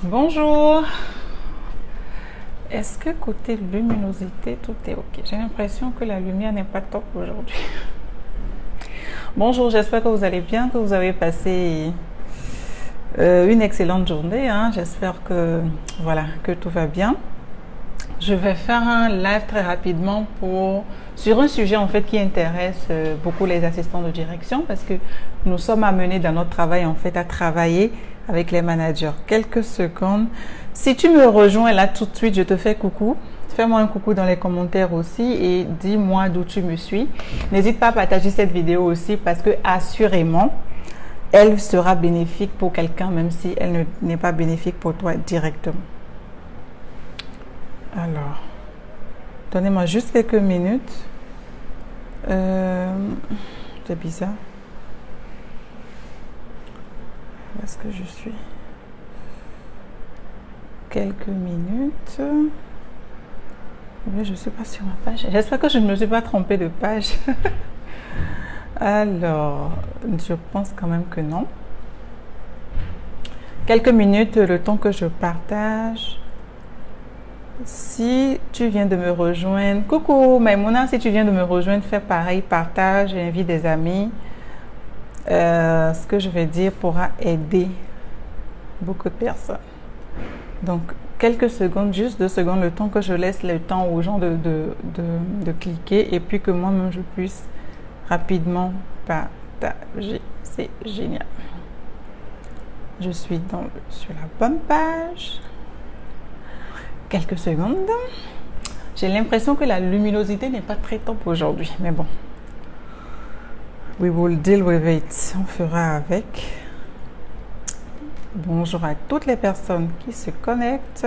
Bonjour. Est-ce que côté luminosité, tout est ok? J'ai l'impression que la lumière n'est pas top aujourd'hui. Bonjour, j'espère que vous allez bien, que vous avez passé une excellente journée. J'espère que, voilà, que tout va bien. Je vais faire un live très rapidement sur un sujet en fait qui intéresse beaucoup les assistants de direction parce que nous sommes amenés dans notre travail en fait à travailler avec les managers. Quelques secondes. Si tu me rejoins là tout de suite, je te fais coucou. Fais-moi un coucou dans les commentaires aussi et dis-moi d'où tu me suis. N'hésite pas à partager cette vidéo aussi parce que assurément, elle sera bénéfique pour quelqu'un même si elle n'est pas bénéfique pour toi directement. Alors, donnez-moi juste quelques minutes. C'est bizarre. Où est-ce que je suis? Quelques minutes. Mais je ne suis pas sur ma page. J'espère que je ne me suis pas trompée de page. Alors, je pense quand même que non. Quelques minutes, le temps que je partage. Si tu viens de me rejoindre, coucou Maïmouna, si tu viens de me rejoindre, fais pareil, partage, invite des amis. Ce que je vais dire pourra aider beaucoup de personnes. Donc, quelques secondes, juste 2 secondes, le temps que je laisse le temps aux gens de cliquer et puis que moi-même je puisse rapidement partager. C'est génial. Je suis sur la bonne page. Quelques secondes. J'ai l'impression que la luminosité n'est pas très top aujourd'hui, mais bon. We will deal with it. On fera avec. Bonjour à toutes les personnes qui se connectent.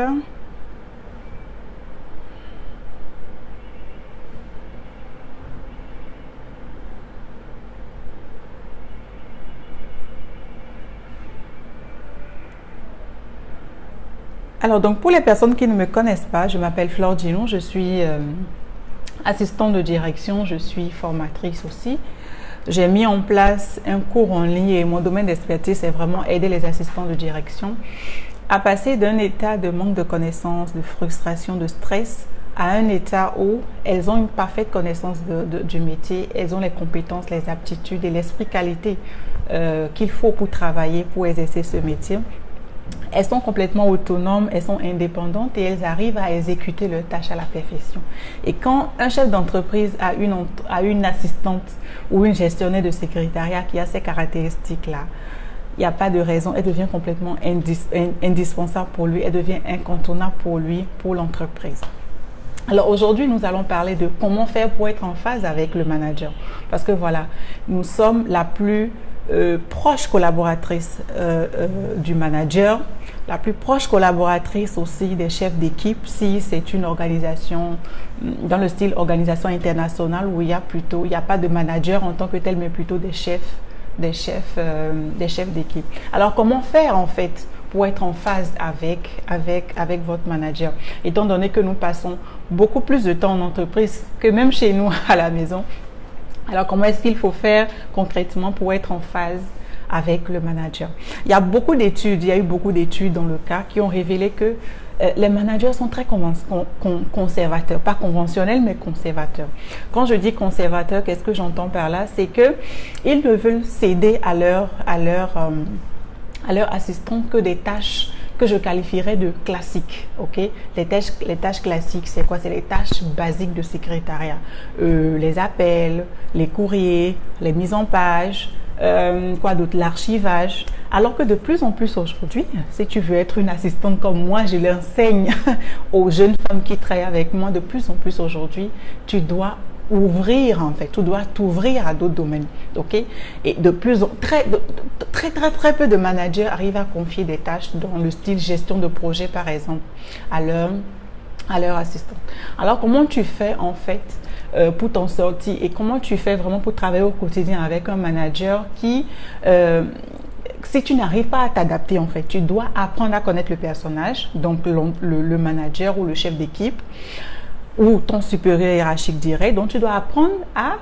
Alors, donc, pour les personnes qui ne me connaissent pas, je m'appelle Flore Djinou, je suis assistante de direction, je suis formatrice aussi. J'ai mis en place un cours en ligne et mon domaine d'expertise, c'est vraiment aider les assistants de direction à passer d'un état de manque de connaissances, de frustration, de stress, à un état où elles ont une parfaite connaissance du métier, elles ont les compétences, les aptitudes et l'esprit qualité qu'il faut pour travailler, pour exercer ce métier. Elles sont complètement autonomes, elles sont indépendantes et elles arrivent à exécuter leurs tâches à la perfection. Et quand un chef d'entreprise a une assistante ou une gestionnaire de secrétariat qui a ces caractéristiques-là, il n'y a pas de raison, elle devient complètement indispensable pour lui, elle devient incontournable pour lui, pour l'entreprise. Alors aujourd'hui, nous allons parler de comment faire pour être en phase avec le manager. Parce que voilà, nous sommes la plus proche collaboratrice du manager, la plus proche collaboratrice aussi des chefs d'équipe si c'est une organisation dans le style organisation internationale où il y a pas de manager en tant que tel mais plutôt des chefs d'équipe. Alors comment faire en fait pour être en phase avec votre manager, étant donné que nous passons beaucoup plus de temps en entreprise que même chez nous à la maison. Alors, comment est-ce qu'il faut faire concrètement pour être en phase avec le manager? Il y a eu beaucoup d'études dans le cas qui ont révélé que les managers sont très conservateurs, pas conventionnels, mais conservateurs. Quand je dis conservateurs, qu'est-ce que j'entends par là? C'est qu'ils ne veulent céder à leur assistant que des tâches que je qualifierais de classiques, ok? Les tâches classiques, c'est quoi? C'est les tâches basiques de secrétariat. Les appels, les courriers, les mises en page, quoi d'autre? L'archivage. Alors que de plus en plus aujourd'hui, si tu veux être une assistante comme moi, je l'enseigne aux jeunes femmes qui travaillent avec moi, de plus en plus aujourd'hui, tu dois ouvrir en fait, tu dois t'ouvrir à d'autres domaines, ok? Et très peu de managers arrivent à confier des tâches dans le style gestion de projet par exemple à leur assistant. Alors comment tu fais en fait pour t'en sortir et comment tu fais vraiment pour travailler au quotidien avec un manager qui si tu n'arrives pas à t'adapter en fait, tu dois apprendre à connaître le personnage, donc le manager ou le chef d'équipe ou ton supérieur hiérarchique direct. Donc, tu dois apprendre à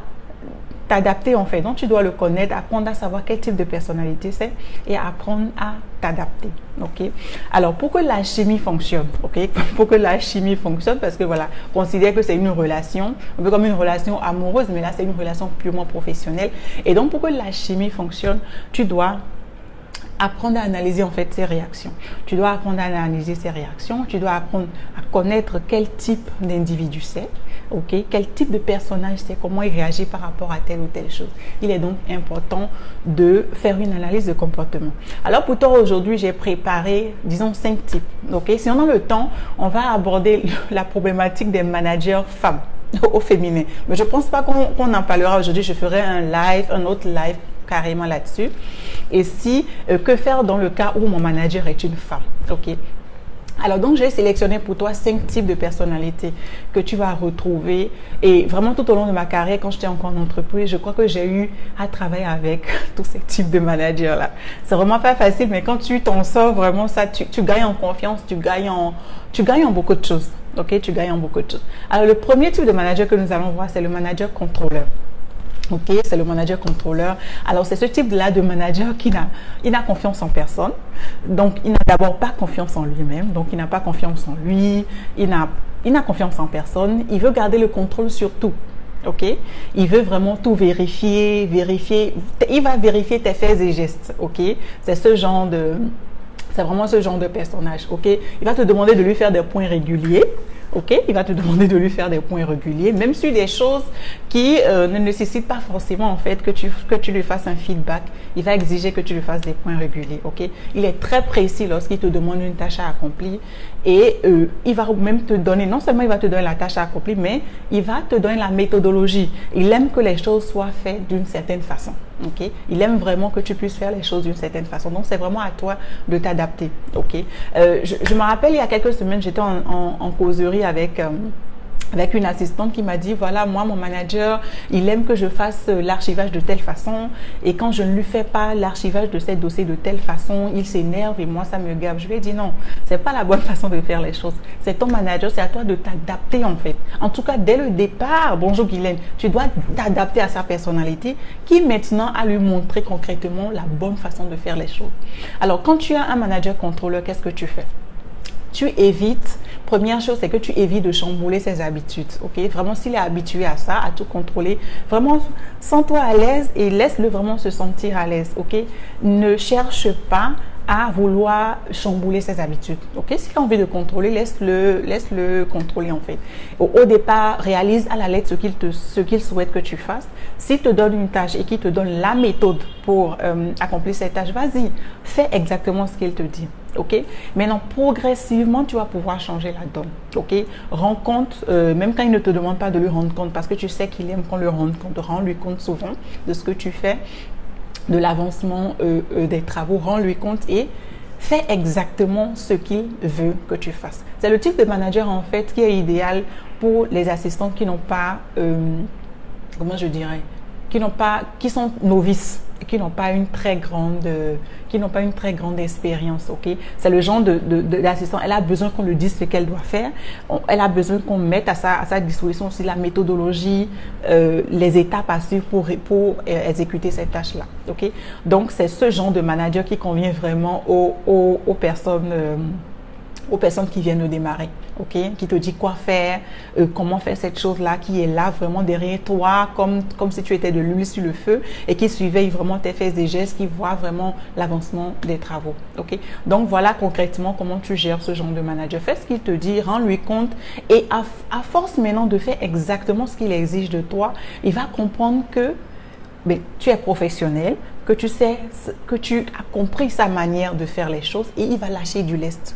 t'adapter en fait. Donc, tu dois le connaître, apprendre à savoir quel type de personnalité c'est et apprendre à t'adapter. Ok. Alors, pour que la chimie fonctionne, ok, pour que la chimie fonctionne, parce que voilà, considère que c'est une relation, un peu comme une relation amoureuse, mais là, c'est une relation purement professionnelle. Et donc, pour que la chimie fonctionne, tu dois apprendre à analyser en fait ses réactions. Tu dois apprendre à analyser ses réactions. Tu dois apprendre à connaître quel type d'individu c'est. Ok, quel type de personnage c'est, comment il réagit par rapport à telle ou telle chose. Il est donc important de faire une analyse de comportement. Alors pour toi aujourd'hui, j'ai préparé, disons, 5 types. Ok, si on a le temps, on va aborder la problématique des managers femmes au féminin. Mais je pense pas qu'on en parlera aujourd'hui. Je ferai un autre live carrément là-dessus. Et si, que faire dans le cas où mon manager est une femme. Ok. Alors donc, j'ai sélectionné pour toi 5 types de personnalités que tu vas retrouver. Et vraiment, tout au long de ma carrière, quand j'étais encore en entreprise, je crois que j'ai eu à travailler avec tous ces types de managers-là. C'est vraiment pas facile, mais quand tu t'en sors, vraiment, ça, tu gagnes en confiance, tu gagnes en beaucoup de choses. Ok, tu gagnes en beaucoup de choses. Alors, le premier type de manager que nous allons voir, c'est le manager contrôleur. Ok, c'est le manager contrôleur. Alors, c'est ce type-là de manager qui n'a confiance en personne. Donc, il n'a d'abord pas confiance en lui-même. Donc, il n'a pas confiance en lui. Il n'a confiance en personne. Il veut garder le contrôle sur tout. Ok, il veut vraiment tout vérifier. Il va vérifier tes faits et gestes. Ok, c'est vraiment ce genre de personnage. Ok, il va te demander de lui faire des points réguliers. Ok, il va te demander de lui faire des points réguliers, même sur des choses qui ne nécessitent pas forcément en fait que tu lui fasses un feedback. Il va exiger que tu lui fasses des points réguliers. Ok, il est très précis lorsqu'il te demande une tâche à accomplir et il va même te donner, non seulement il va te donner la tâche à accomplir, mais il va te donner la méthodologie. Il aime que les choses soient faites d'une certaine façon. Ok, il aime vraiment que tu puisses faire les choses d'une certaine façon. Donc, c'est vraiment à toi de t'adapter. Ok, je me rappelle il y a quelques semaines, j'étais en causerie avec une assistante qui m'a dit, voilà, moi, mon manager, il aime que je fasse l'archivage de telle façon et quand je ne lui fais pas l'archivage de ces dossiers de telle façon, il s'énerve et moi, ça me gave. Je lui ai dit, non, c'est pas la bonne façon de faire les choses. C'est ton manager, c'est à toi de t'adapter en fait. En tout cas, dès le départ, bonjour Guylaine, tu dois t'adapter à sa personnalité qui maintenant a lui montrer concrètement la bonne façon de faire les choses. Alors, quand tu as un manager contrôleur, qu'est-ce que tu fais? Tu évites, première chose, c'est que tu évites de chambouler ses habitudes. Ok, vraiment, s'il est habitué à ça, à tout contrôler, vraiment, sens-toi à l'aise et laisse-le vraiment se sentir à l'aise. Ok, ne cherche pas à vouloir chambouler ses habitudes. Ok, s'il a envie de contrôler, laisse-le contrôler en fait. Au départ, réalise à la lettre ce qu'il souhaite que tu fasses. S'il te donne une tâche et qu'il te donne la méthode pour accomplir cette tâche, vas-y, fais exactement ce qu'il te dit. Ok, maintenant progressivement tu vas pouvoir changer la donne. Ok, rends compte, même quand il ne te demande pas de lui rendre compte, parce que tu sais qu'il aime qu'on lui rende compte, rends-lui compte souvent de ce que tu fais, de l'avancement des travaux, rends-lui compte et fais exactement ce qu'il veut que tu fasses. C'est le type de manager en fait qui est idéal pour les assistants qui n'ont pas, comment je dirais, qui sont novices, qui n'ont pas une très grande expérience. Ok, c'est le genre d'assistant. Elle a besoin qu'on lui dise ce qu'elle doit faire. Elle a besoin qu'on mette à sa disposition aussi la méthodologie, les étapes à suivre pour exécuter cette tâche-là. Ok, donc c'est ce genre de manager qui convient vraiment aux personnes qui viennent de démarrer, ok, qui te dit quoi faire, comment faire cette chose-là, qui est là vraiment derrière toi, comme si tu étais de l'huile sur le feu et qui surveille vraiment tes faits et gestes, qui voit vraiment l'avancement des travaux, ok. Donc voilà concrètement comment tu gères ce genre de manager. Fais ce qu'il te dit, rends-lui compte et à force maintenant de faire exactement ce qu'il exige de toi, il va comprendre que tu es professionnel, que tu sais, que tu as compris sa manière de faire les choses et il va lâcher du lest.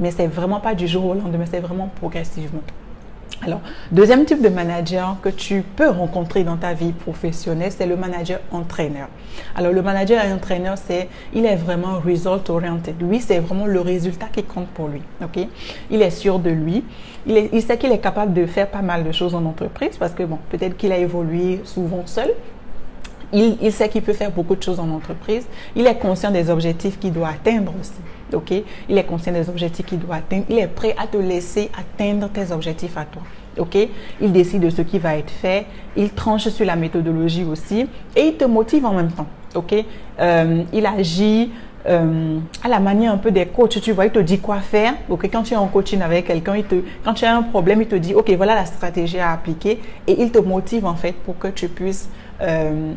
Mais c'est vraiment pas du jour au lendemain, c'est vraiment progressivement. Alors, deuxième type de manager que tu peux rencontrer dans ta vie professionnelle, c'est le manager entraîneur. Alors, le manager entraîneur, il est vraiment result oriented. Lui, c'est vraiment le résultat qui compte pour lui. Ok, il est sûr de lui. Il sait qu'il est capable de faire pas mal de choses en entreprise parce que bon, peut-être qu'il a évolué souvent seul. Il sait qu'il peut faire beaucoup de choses en entreprise. Il est conscient des objectifs qu'il doit atteindre aussi. Ok, il est conscient des objectifs qu'il doit atteindre. Il est prêt à te laisser atteindre tes objectifs à toi. ok? Il décide de ce qui va être fait, il tranche sur la méthodologie aussi et il te motive en même temps, ok? Il agit à la manière un peu des coachs, tu vois, il te dit quoi faire. Ok, quand tu es en coaching avec quelqu'un, quand tu as un problème, il te dit, ok, voilà la stratégie à appliquer et il te motive en fait pour que tu puisses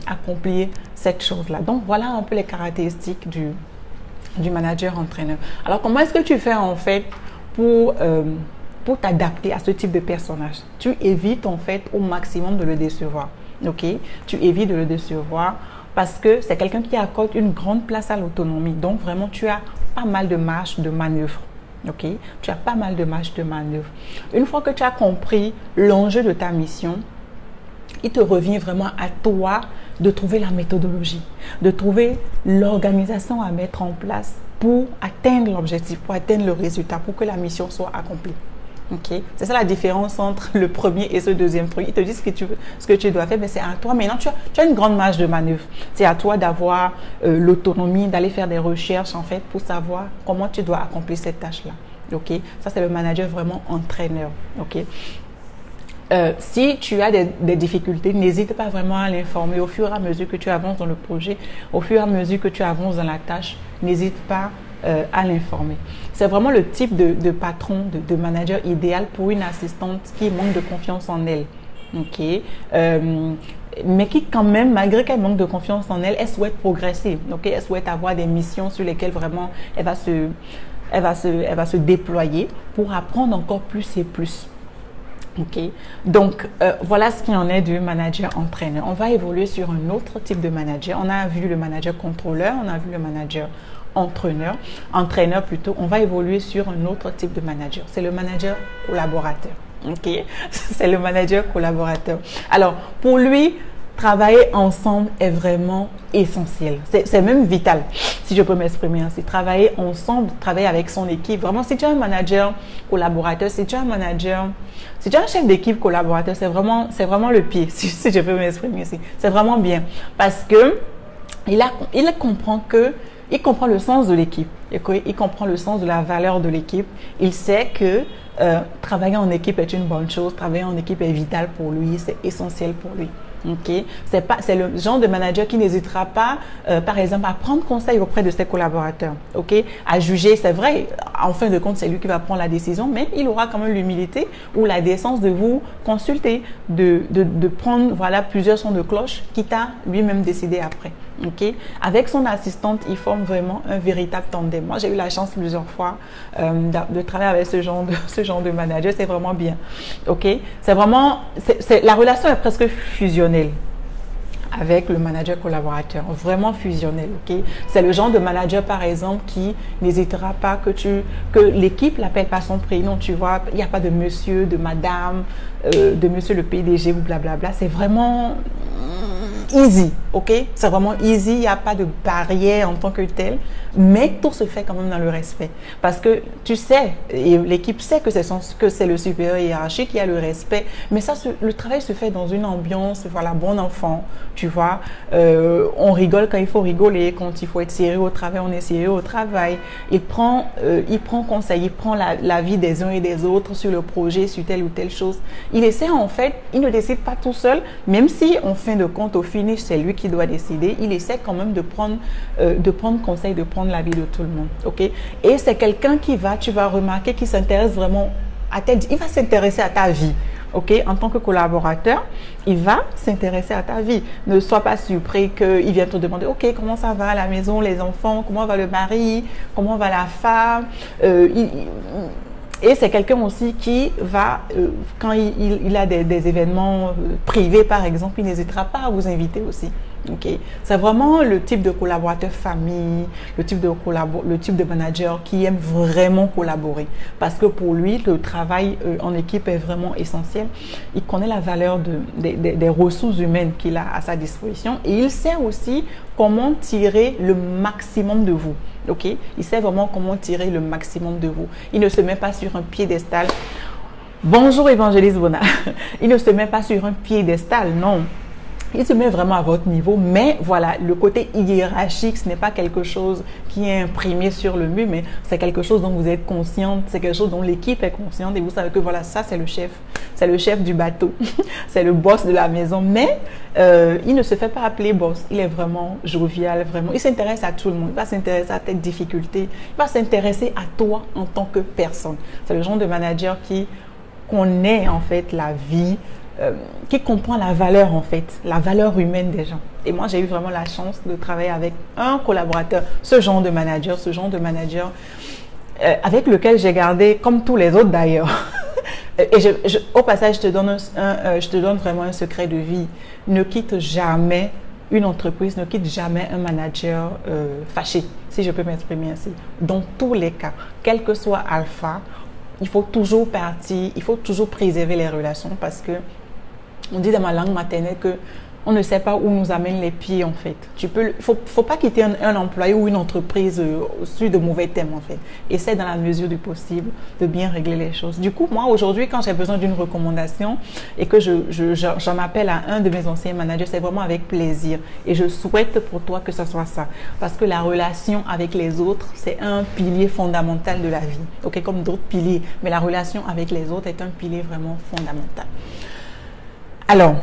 accomplir cette chose-là. Donc, voilà un peu les caractéristiques du manager-entraîneur. Alors, comment est-ce que tu fais en fait pour t'adapter à ce type de personnage? Tu évites en fait au maximum de le décevoir, ok? Tu évites de le décevoir parce que c'est quelqu'un qui accorde une grande place à l'autonomie. Donc, vraiment, tu as pas mal de marge de manœuvre. Ok? Tu as pas mal de marge de manœuvre. Une fois que tu as compris l'enjeu de ta mission, il te revient vraiment à toi de trouver la méthodologie, de trouver l'organisation à mettre en place pour atteindre l'objectif, pour atteindre le résultat, pour que la mission soit accomplie. Okay. C'est ça la différence entre le premier et ce deuxième truc. Ils te disent ce que tu dois faire, mais c'est à toi. Maintenant, tu as une grande marge de manœuvre. C'est à toi d'avoir l'autonomie, d'aller faire des recherches en fait pour savoir comment tu dois accomplir cette tâche-là. Okay. Ça, c'est le manager vraiment entraîneur. Okay. Si tu as des difficultés, n'hésite pas vraiment à l'informer au fur et à mesure que tu avances dans le projet, au fur et à mesure que tu avances dans la tâche, n'hésite pas à l'informer. C'est vraiment le type de patron, de manager idéal pour une assistante qui manque de confiance en elle. Okay. Mais qui quand même, malgré qu'elle manque de confiance en elle, elle souhaite progresser. Okay. Elle souhaite avoir des missions sur lesquelles vraiment elle va se déployer pour apprendre encore plus et plus. Ok, donc voilà ce qu'il en est du manager entraîneur. On va évoluer sur un autre type de manager. On a vu le manager contrôleur, on a vu le manager entraîneur plutôt. On va évoluer sur un autre type de manager. C'est le manager collaborateur. Ok, c'est le manager collaborateur. Alors pour lui, travailler ensemble est vraiment essentiel. C'est même vital, si je peux m'exprimer ainsi. Travailler ensemble, travailler avec son équipe. Vraiment, si tu es un manager collaborateur, si tu es un chef d'équipe collaborateur, c'est vraiment le pied, si je peux m'exprimer ainsi. C'est vraiment bien parce que il comprend le sens de l'équipe. Il comprend le sens de la valeur de l'équipe. Il sait que travailler en équipe est une bonne chose. Travailler en équipe est vital pour lui. C'est essentiel pour lui. Okay. C'est le genre de manager qui n'hésitera pas, par exemple, à prendre conseil auprès de ses collaborateurs, okay, à juger. C'est vrai, en fin de compte, c'est lui qui va prendre la décision, mais il aura quand même l'humilité ou la décence de vous consulter, de prendre plusieurs sons de cloche, quitte à lui-même décider après. Okay. Avec son assistante, il forme vraiment un véritable tandem. Moi, j'ai eu la chance plusieurs fois de travailler avec ce genre de manager. C'est vraiment bien. Okay. La relation est presque fusionnelle avec le manager collaborateur, vraiment fusionnel. Okay? C'est le genre de manager, par exemple, qui n'hésitera pas que l'équipe l'appelle par son prénom, tu vois. Il n'y a pas de monsieur, de madame, de monsieur le PDG ou blablabla. C'est vraiment easy, ok? C'est vraiment easy, il n'y a pas de barrière en tant que tel, mais tout se fait quand même dans le respect. Parce que tu sais, et l'équipe sait que c'est le supérieur hiérarchique, il y a le respect, mais ça, le travail se fait dans une ambiance, voilà, bon enfant, tu vois. On rigole quand il faut rigoler, quand il faut être sérieux au travail, on est sérieux au travail. Il prend conseil, il prend l'avis des uns et des autres sur le projet, sur telle ou telle chose. Il essaie en fait, il ne décide pas tout seul, même si en fin de compte, au finish, c'est lui qui doit décider. Il essaie quand même de prendre conseil, de prendre l'avis de tout le monde. Ok? Et c'est quelqu'un tu vas remarquer, qui s'intéresse vraiment à ta vie. Il va s'intéresser à ta vie. Ok? En tant que collaborateur, il va s'intéresser à ta vie. Ne sois pas surpris qu'il vienne te demander, ok, comment ça va à la maison, les enfants, comment va le mari, comment va la femme. Et c'est quelqu'un aussi qui va, quand il a des événements privés, par exemple, il n'hésitera pas à vous inviter aussi. Okay. C'est vraiment le type de collaborateur famille, le type de manager qui aime vraiment collaborer. Parce que pour lui, le travail en équipe est vraiment essentiel. Il connaît la valeur des ressources humaines qu'il a à sa disposition et il sait aussi comment tirer le maximum de vous. Okay? Il sait vraiment comment tirer le maximum de vous. Il ne se met pas sur un piédestal. Bonjour Évangéliste Bona. Il ne se met pas sur un piédestal, non. il se met vraiment à votre niveau, mais voilà, le côté hiérarchique, ce n'est pas quelque chose qui est imprimé sur le mur, mais c'est quelque chose dont vous êtes consciente, c'est quelque chose dont l'équipe est consciente et vous savez que voilà, ça c'est le chef du bateau, c'est le boss de la maison, mais il ne se fait pas appeler boss, il est vraiment jovial, vraiment, il s'intéresse à tout le monde, il va s'intéresser à tes difficultés, il va s'intéresser à toi en tant que personne. C'est le genre de manager qui connaît en fait la vie, qui comprend la valeur en fait, la valeur humaine des gens. Et moi, j'ai eu vraiment la chance de travailler avec un collaborateur, ce genre de manager avec lequel j'ai gardé, comme tous les autres d'ailleurs. Et au passage, je te donne vraiment un secret de vie. Ne quitte jamais une entreprise, ne quitte jamais un manager fâché, si je peux m'exprimer ainsi. Dans tous les cas, quel que soit alpha, il faut toujours partir, il faut toujours préserver les relations parce que on dit dans ma langue maternelle que on ne sait pas où nous amènent les pieds en fait. Faut pas quitter un employé ou une entreprise sur de mauvais thèmes en fait. Essaie dans la mesure du possible de bien régler les choses. Du coup, moi aujourd'hui, quand j'ai besoin d'une recommandation et que j'en appelle à un de mes anciens managers, c'est vraiment avec plaisir. Et je souhaite pour toi que ce soit ça. Parce que la relation avec les autres, c'est un pilier fondamental de la vie. Ok, comme d'autres piliers. Mais la relation avec les autres est un pilier vraiment fondamental. Alors,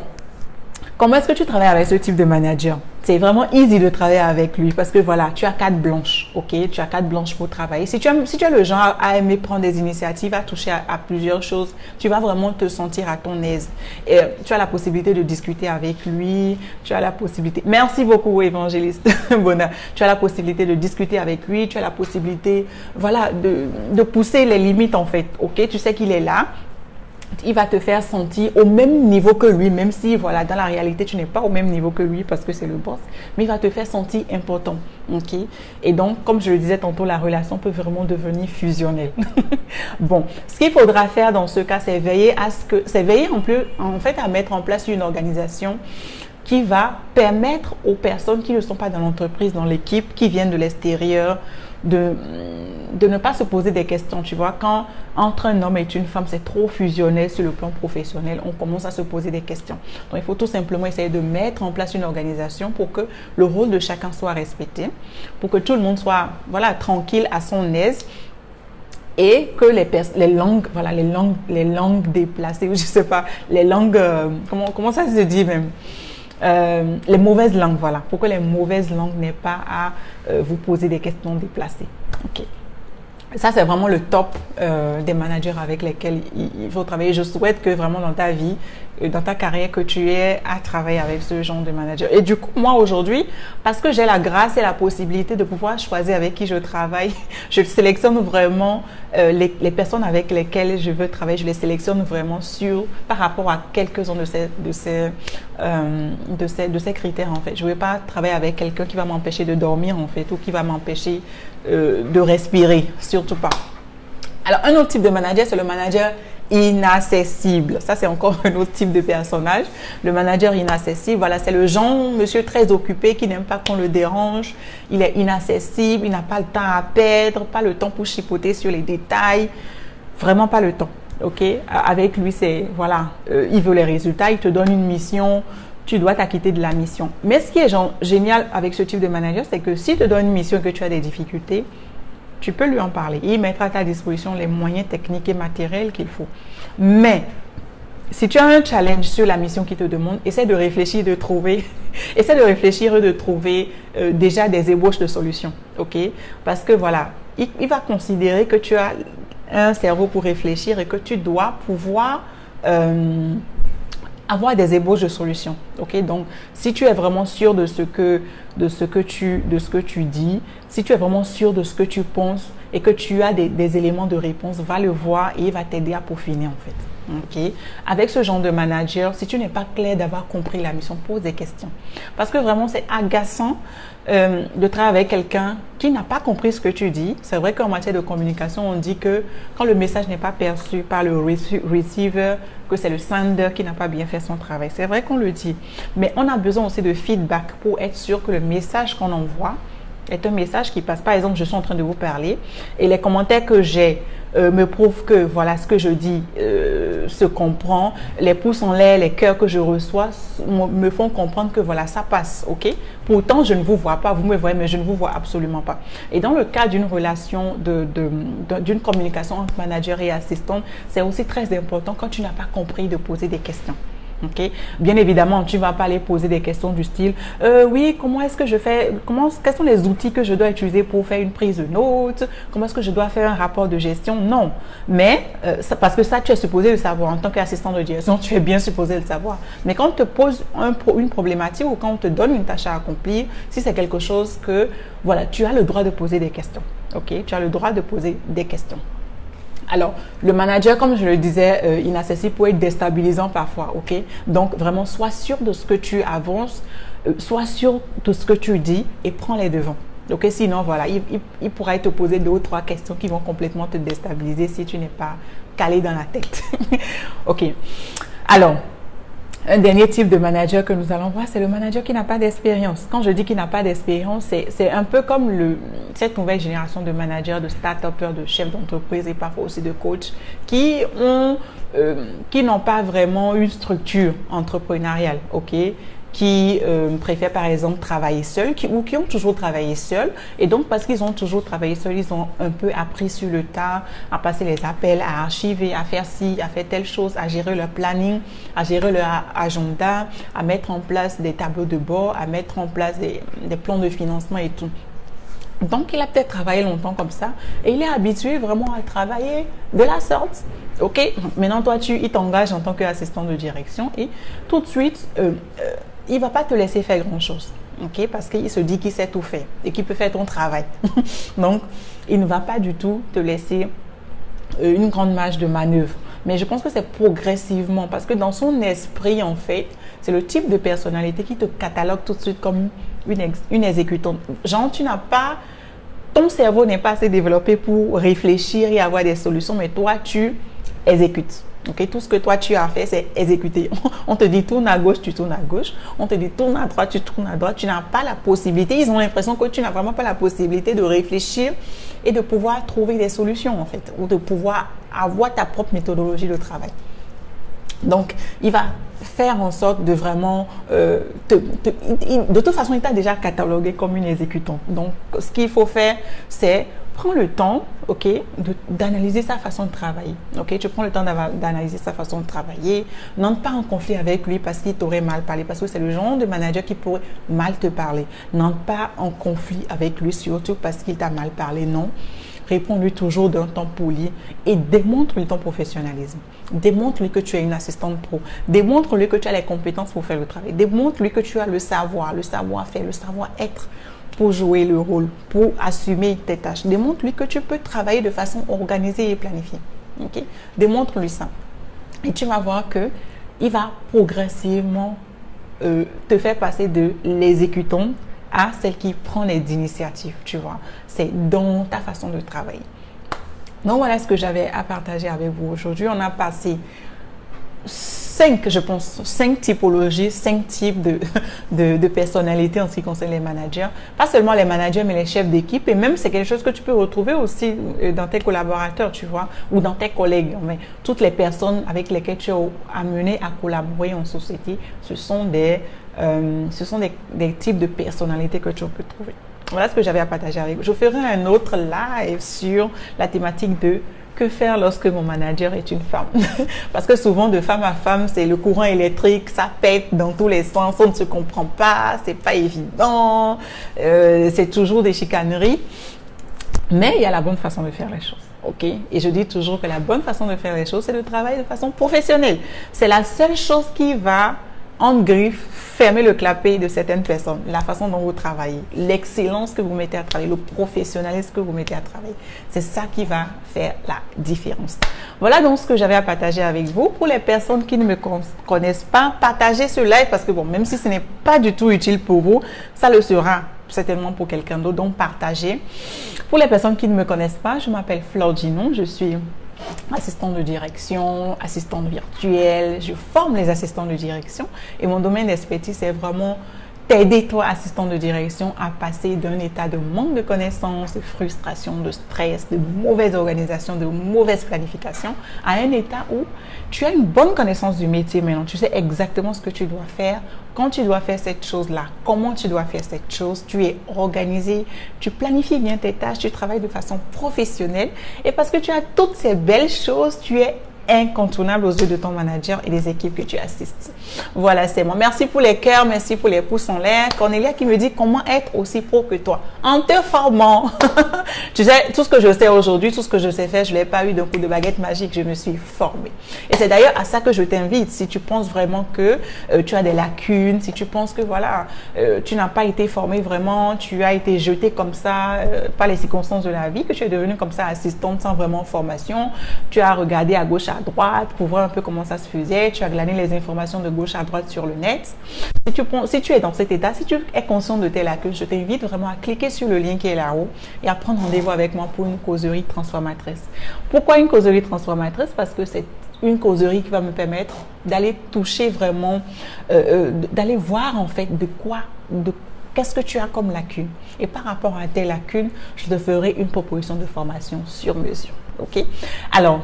comment est-ce que tu travailles avec ce type de manager? C'est vraiment easy de travailler avec lui parce que voilà, tu as carte blanche, ok? Tu as carte blanche pour travailler. Si tu es le genre à aimer prendre des initiatives, à toucher à plusieurs choses, tu vas vraiment te sentir à ton aise. Et tu as la possibilité de discuter avec lui, tu as la possibilité... Merci beaucoup, évangéliste Bona. Tu as la possibilité de discuter avec lui, tu as la possibilité, voilà, de pousser les limites en fait, ok? Tu sais qu'il est là. Il va te faire sentir au même niveau que lui, même si voilà, dans la réalité, tu n'es pas au même niveau que lui parce que c'est le boss, mais il va te faire sentir important. Okay? Et donc, comme je le disais tantôt, la relation peut vraiment devenir fusionnelle. Bon, ce qu'il faudra faire dans ce cas, c'est veiller à mettre en place une organisation qui va permettre aux personnes qui ne sont pas dans l'entreprise, dans l'équipe, qui viennent de l'extérieur, de ne pas se poser des questions, tu vois. Quand entre un homme et une femme, c'est trop fusionnel sur le plan professionnel, on commence à se poser des questions. Donc, il faut tout simplement essayer de mettre en place une organisation pour que le rôle de chacun soit respecté, pour que tout le monde soit, voilà, tranquille, à son aise, et que les langues déplacées, ou je sais pas, les langues, comment ça se dit même? Les mauvaises langues, voilà, pour que les mauvaises langues n'aient pas à vous poser des questions déplacées. Ok. Ça, c'est vraiment le top des managers avec lesquels il faut travailler. Je souhaite que vraiment dans ta vie, dans ta carrière, que tu aies à travailler avec ce genre de manager. Et du coup, moi aujourd'hui, parce que j'ai la grâce et la possibilité de pouvoir choisir avec qui je travaille, je sélectionne vraiment les personnes avec lesquelles je veux travailler. Je les sélectionne vraiment par rapport à quelques-uns de ces critères en fait. Je ne vais pas travailler avec quelqu'un qui va m'empêcher de dormir en fait ou qui va m'empêcher de respirer, surtout pas. Alors, un autre type de manager, c'est le manager inaccessible. Ça, c'est encore un autre type de personnage. Le manager inaccessible, voilà, c'est le genre monsieur très occupé qui n'aime pas qu'on le dérange. Il est inaccessible, il n'a pas le temps à perdre, pas le temps pour chipoter sur les détails. Vraiment pas le temps, ok? Avec lui, c'est, voilà, il veut les résultats, il te donne une mission, tu dois t'acquitter de la mission. Mais ce qui est génial avec ce type de manager, c'est que s'il te donne une mission et que tu as des difficultés, tu peux lui en parler. Il mettra à ta disposition les moyens techniques et matériels qu'il faut. Mais si tu as un challenge sur la mission qu'il te demande, essaie de réfléchir, de trouver déjà des ébauches de solutions. Ok? Parce que voilà, il va considérer que tu as un cerveau pour réfléchir et que tu dois pouvoir avoir des ébauches de solutions. Ok? Donc, si tu es vraiment sûr de ce que tu dis, si tu es vraiment sûr de ce que tu penses et que tu as des éléments de réponse, va le voir et il va t'aider à peaufiner en fait. Okay. Avec ce genre de manager, si tu n'es pas clair d'avoir compris la mission, pose des questions. Parce que vraiment, c'est agaçant de travailler avec quelqu'un qui n'a pas compris ce que tu dis. C'est vrai qu'en matière de communication, on dit que quand le message n'est pas perçu par le receiver, que c'est le sender qui n'a pas bien fait son travail. C'est vrai qu'on le dit. Mais on a besoin aussi de feedback pour être sûr que le message qu'on envoie est un message qui passe. Par exemple, je suis en train de vous parler et les commentaires que j'ai me prouvent que voilà, ce que je dis se comprend. Les pouces en l'air, les cœurs que je reçois me font comprendre que voilà, ça passe, ok? Pourtant, je ne vous vois pas, vous me voyez, mais je ne vous vois absolument pas. Et dans le cas d'une relation, d'une communication entre manager et assistant, c'est aussi très important quand tu n'as pas compris de poser des questions. Okay. Bien évidemment, tu ne vas pas aller poser des questions du style oui, comment est-ce que je fais, quels sont les outils que je dois utiliser pour faire une prise de notes, comment est-ce que je dois faire un rapport de gestion? Non, mais parce que ça, tu es supposé le savoir en tant qu'assistant de direction, tu es bien supposé le savoir. Mais quand on te pose une problématique ou quand on te donne une tâche à accomplir, si c'est quelque chose que, voilà, tu as le droit de poser des questions. Ok, tu as le droit de poser des questions. Alors, le manager, comme je le disais, inaccessible peut être déstabilisant parfois, ok? Donc, vraiment, sois sûr de ce que tu avances, sois sûr de ce que tu dis et prends les devants. Ok, sinon, voilà, il pourra te poser 2 ou 3 questions qui vont complètement te déstabiliser si tu n'es pas calé dans la tête. Ok, alors, un dernier type de manager que nous allons voir, c'est le manager qui n'a pas d'expérience. Quand je dis qu'il n'a pas d'expérience, c'est un peu comme cette nouvelle génération de managers, de start-upers, de chefs d'entreprise et parfois aussi de coachs qui n'ont pas vraiment une structure entrepreneuriale, ok? Qui préfèrent par exemple travailler seuls ou qui ont toujours travaillé seuls. Et donc, parce qu'ils ont toujours travaillé seuls, ils ont un peu appris sur le tas à passer les appels, à archiver, à faire ci, à faire telle chose, à gérer leur planning, à gérer leur agenda, à mettre en place des tableaux de bord, à mettre en place des plans de financement et tout. Donc, il a peut-être travaillé longtemps comme ça et il est habitué vraiment à travailler de la sorte. Ok, maintenant, toi, il t'engage en tant qu'assistant de direction et tout de suite, il ne va pas te laisser faire grand-chose, ok? Parce qu'il se dit qu'il sait tout faire et qu'il peut faire ton travail. Donc, il ne va pas du tout te laisser une grande marge de manœuvre. Mais je pense que c'est progressivement, parce que dans son esprit, en fait, c'est le type de personnalité qui te catalogue tout de suite comme une exécutante. Genre, ton cerveau n'est pas assez développé pour réfléchir et avoir des solutions, mais toi, tu exécutes. Okay, tout ce que toi tu as fait, c'est exécuter. On te dit tourne à gauche, tu tournes à gauche. On te dit tourne à droite, tu tournes à droite. Tu n'as pas la possibilité. Ils ont l'impression que tu n'as vraiment pas la possibilité de réfléchir et de pouvoir trouver des solutions en fait, ou de pouvoir avoir ta propre méthodologie de travail. Donc, il va faire en sorte de vraiment... de toute façon, il t'a déjà catalogué comme une exécutante. Donc, ce qu'il faut faire, c'est prends le temps, ok, d'analyser sa façon de travailler. Ok, tu prends le temps d'analyser sa façon de travailler. N'entre pas en conflit avec lui parce qu'il t'aurait mal parlé, parce que c'est le genre de manager qui pourrait mal te parler. N'entre pas en conflit avec lui, surtout parce qu'il t'a mal parlé, non. Réponds-lui toujours d'un ton poli et démontre-lui ton professionnalisme. Démontre-lui que tu es une assistante pro. Démontre-lui que tu as les compétences pour faire le travail. Démontre-lui que tu as le savoir-faire, le savoir-être pour jouer le rôle, pour assumer tes tâches. Démontre-lui que tu peux travailler de façon organisée et planifiée. Okay? Démontre-lui ça. Et tu vas voir qu'il va progressivement te faire passer de l'exécutant à celle qui prend les initiatives, tu vois. C'est dans ta façon de travailler. Donc, voilà ce que j'avais à partager avec vous aujourd'hui. On a passé 5 typologies, 5 types de personnalités en ce qui concerne les managers. Pas seulement les managers, mais les chefs d'équipe. Et même, c'est quelque chose que tu peux retrouver aussi dans tes collaborateurs, tu vois, ou dans tes collègues. Mais toutes les personnes avec lesquelles tu es amené à collaborer en société, ce sont des types de personnalités que tu peux trouver. Voilà ce que j'avais à partager avec vous. Je ferai un autre live sur la thématique de que faire lorsque mon manager est une femme. Parce que souvent, de femme à femme, c'est le courant électrique, ça pète dans tous les sens, on ne se comprend pas, c'est pas évident, c'est toujours des chicaneries. Mais il y a la bonne façon de faire les choses. Ok, et je dis toujours que la bonne façon de faire les choses, c'est de travailler de façon professionnelle. C'est la seule chose qui va, en griffe, fermer le clapet de certaines personnes. La façon dont vous travaillez, l'excellence que vous mettez à travailler, le professionnalisme que vous mettez à travailler. C'est ça qui va faire la différence. Voilà donc ce que j'avais à partager avec vous. Pour les personnes qui ne me connaissent pas, partagez ce live parce que bon, même si ce n'est pas du tout utile pour vous, ça le sera certainement pour quelqu'un d'autre. Donc partagez. Pour les personnes qui ne me connaissent pas, je m'appelle Flore Ginon, je suis assistante de direction, assistante virtuelle, je forme les assistants de direction et mon domaine d'expertise est vraiment t'aider, toi, assistant de direction, à passer d'un état de manque de connaissances, de frustration, de stress, de mauvaise organisation, de mauvaise planification, à un état où tu as une bonne connaissance du métier maintenant. Tu sais exactement ce que tu dois faire, quand tu dois faire cette chose-là, comment tu dois faire cette chose. Tu es organisé, tu planifies bien tes tâches, tu travailles de façon professionnelle. Et parce que tu as toutes ces belles choses, tu es incontournable aux yeux de ton manager et des équipes que tu assistes. Voilà, c'est moi. Merci pour les cœurs, merci pour les pouces en l'air. Cornelia qui me dit comment être aussi pro que toi en te formant. Tu sais, tout ce que je sais aujourd'hui, tout ce que je sais faire, je ne l'ai pas eu d'un coup de baguette magique, je me suis formée. Et c'est d'ailleurs à ça que je t'invite. Si tu penses vraiment que tu as des lacunes, si tu penses que voilà, tu n'as pas été formé vraiment, tu as été jeté comme ça par les circonstances de la vie, que tu es devenue comme ça assistante sans vraiment formation, tu as regardé à gauche, à droite pour voir un peu comment ça se faisait, tu as glané les informations de gauche à droite sur le net. Si tu es dans cet état, si tu es conscient de tes lacunes, je t'invite vraiment à cliquer sur le lien qui est là-haut et à prendre rendez-vous avec moi pour une causerie transformatrice. Pourquoi une causerie transformatrice? Parce que c'est une causerie qui va me permettre d'aller toucher vraiment, d'aller voir en fait qu'est-ce que tu as comme lacune. Et par rapport à tes lacunes, je te ferai une proposition de formation sur mesure. Ok? Alors,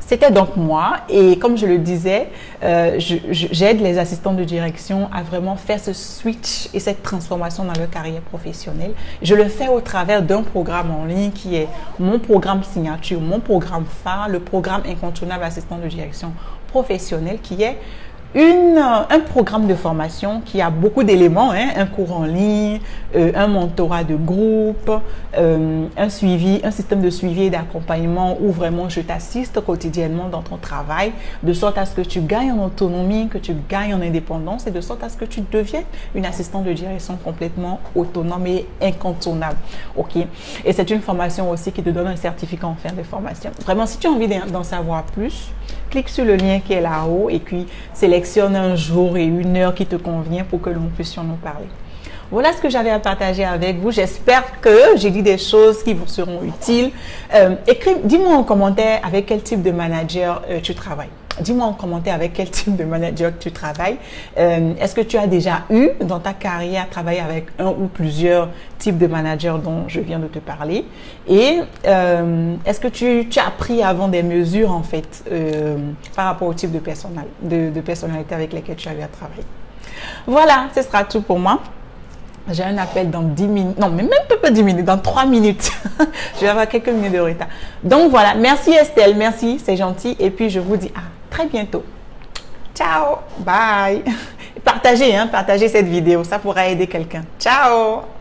c'était donc moi et comme je le disais, j'aide les assistants de direction à vraiment faire ce switch et cette transformation dans leur carrière professionnelle. Je le fais au travers d'un programme en ligne qui est mon programme signature, mon programme phare, le programme incontournable assistant de direction professionnelle qui est un programme de formation qui a beaucoup d'éléments, hein, un cours en ligne, un mentorat de groupe, un système de suivi et d'accompagnement où vraiment je t'assiste quotidiennement dans ton travail, de sorte à ce que tu gagnes en autonomie, que tu gagnes en indépendance et de sorte à ce que tu deviennes une assistante de direction complètement autonome et incontournable. Ok. Et c'est une formation aussi qui te donne un certificat en fin de formation. Vraiment, si tu as envie d'en savoir plus, clique sur le lien qui est là-haut et puis sélectionne un jour et une heure qui te convient pour que nous puissions nous parler. Voilà ce que j'avais à partager avec vous. J'espère que j'ai dit des choses qui vous seront utiles. Dis-moi en commentaire avec quel type de manager tu travailles. Dis-moi en commentaire avec quel type de manager tu travailles. Est-ce que tu as déjà eu dans ta carrière travaillé avec un ou plusieurs types de managers dont je viens de te parler? Et est-ce que tu as pris avant des mesures en fait par rapport au type de personnalité avec lesquelles tu avais à travailler? Voilà, ce sera tout pour moi. J'ai un appel dans 10 minutes. Non, mais même pas 10 minutes, dans 3 minutes. Je vais avoir quelques minutes de retard. Donc voilà, merci Estelle, merci, c'est gentil. Et puis je vous dis à très bientôt. Ciao, bye. Partagez cette vidéo, ça pourra aider quelqu'un. Ciao.